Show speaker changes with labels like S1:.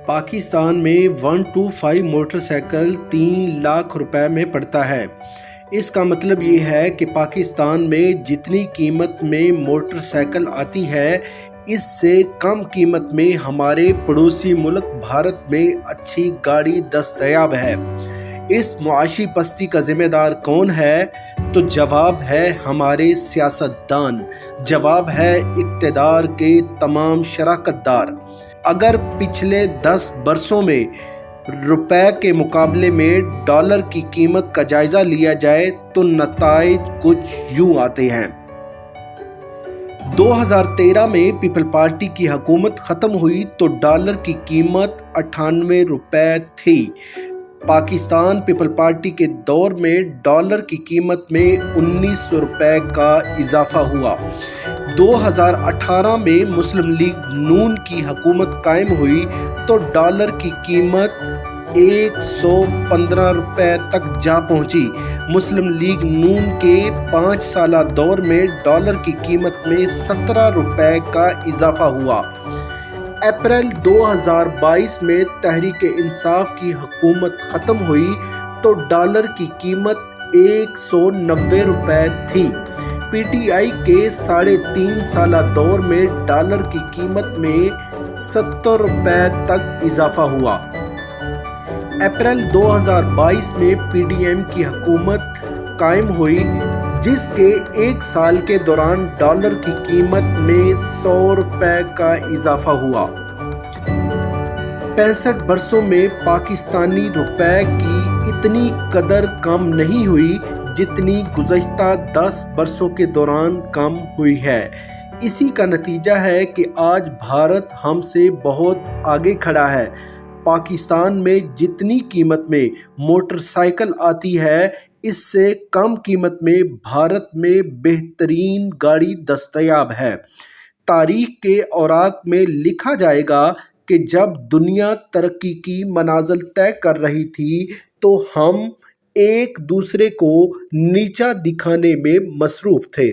S1: پاکستان میں 125 motor cycle 3 lakh روپے میں پڑتا ہے۔ اس کا مطلب یہ ہے کہ پاکستان میں جتنی قیمت میں موٹر سائیکل آتی ہے اس سے کم قیمت میں ہمارے پڑوسی ملک بھارت میں اچھی گاڑی دستیاب ہے۔ اس معاشی پستی کا ذمہ دار کون ہے؟ تو جواب ہے ہمارے سیاستدان، جواب ہے اقتدار کے تمام شراکت دار۔ اگر پچھلے 10 برسوں میں روپے کے مقابلے میں ڈالر کی قیمت کا جائزہ لیا جائے تو نتائج کچھ یوں آتے ہیں۔ 2013 میں پیپل پارٹی کی حکومت ختم ہوئی تو ڈالر کی قیمت 98 روپے تھی۔ پاکستان پیپل پارٹی کے دور میں ڈالر کی قیمت میں 1900 روپے کا اضافہ ہوا۔ 2018 میں مسلم لیگ نون کی حکومت قائم ہوئی تو ڈالر کی قیمت 115 روپے تک جا پہنچی۔ مسلم لیگ نون کے 5 سالہ دور میں ڈالر کی قیمت میں 17 روپے کا اضافہ ہوا۔ اپریل 2022 میں تحریک انصاف کی حکومت ختم ہوئی تو ڈالر کی قیمت 190 روپے تھی۔ پی ٹی آئی کے 3.5 سالہ دور میں ڈالر کی قیمت میں 70 روپے تک اضافہ ہوا۔ اپریل 2022 میں پی ڈی ایم کی حکومت قائم ہوئی جس کے 1 سال کے دوران ڈالر کی قیمت میں 100 روپے کا اضافہ ہوا۔ 65 برسوں میں پاکستانی روپے کی اتنی قدر کم نہیں ہوئی جتنی گزشتہ 10 برسوں کے دوران کم ہوئی ہے۔ اسی کا نتیجہ ہے کہ آج بھارت ہم سے بہت آگے کھڑا ہے۔ پاکستان میں جتنی قیمت میں موٹر سائیکل آتی ہے اس سے کم قیمت میں بھارت میں بہترین گاڑی دستیاب ہے۔ تاریخ کے اوراق میں لکھا جائے گا کہ جب دنیا ترقی کی منازل طے کر رہی تھی تو ہم ایک دوسرے کو نیچا دکھانے میں مصروف تھے۔